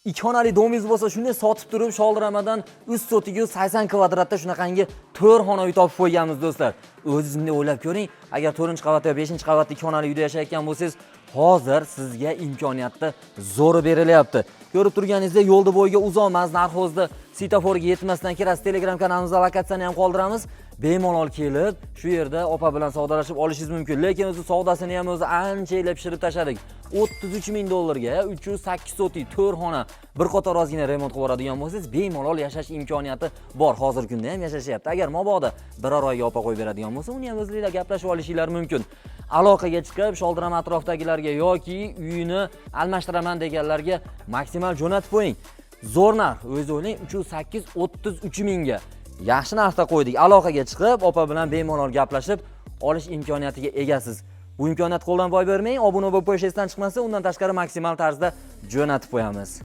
2 xonali domingiz bo'lsa, shuni sotib turib, Sholdiramadan 3 sotiga 80 kvadratda shunaqangi 4 xona uy topib qo'yganmiz do'stlar. O'zingizni o'ylab ko'ring, agar 4-qavat yo 5-qavatli 2 xonali uyda yashayotgan bo'lsangiz, hozir sizga imkoniyatni zo'ri berilyapti. Ko'rib turganingizdek, yo'lda bo'yiga uzoq emas, narxozda svetoforga yetmasdan kirasiz. Telegram kanalimizda lokatsiyani ham qoldiramiz. Bemalol kelib, shu yerda opa bilan savdolashib olishingiz mumkin. Lekin o'zi savdosini ham o'zi ancha pishirib tashladik. 33 ming dollarga 308 sotik 4 xona bir qator ozgina remont qilib yuboradigan bo'lsangiz, bemalol yashash imkoniyati bor. Hozirgi kunda ham yashashyapti. Agar mabodo biror oyga opa qo'yib beradigan bo'lsa, uni ham o'zingizlar gaplashib olishinglar mumkin. Aloqaga chiqib, Sholdirama atrofidagilarga yoki uyini almashtiraman deganlarga maksimal jo'natib qo'ying. Zo'r narx, o'zingiz o'ylang, 308 33 mingga. Yaxshi narxda qo'ydik. Aloqaga chiqib, opa bilan bemalol gaplashib olish imkoniyatiga egasiz. Bu imkoniyat qo'ldan boy bermang, obuna bo'lib qo'yishingizdan chiqmasa, undan tashqari maksimal tarzda jo'natib qo'yamiz.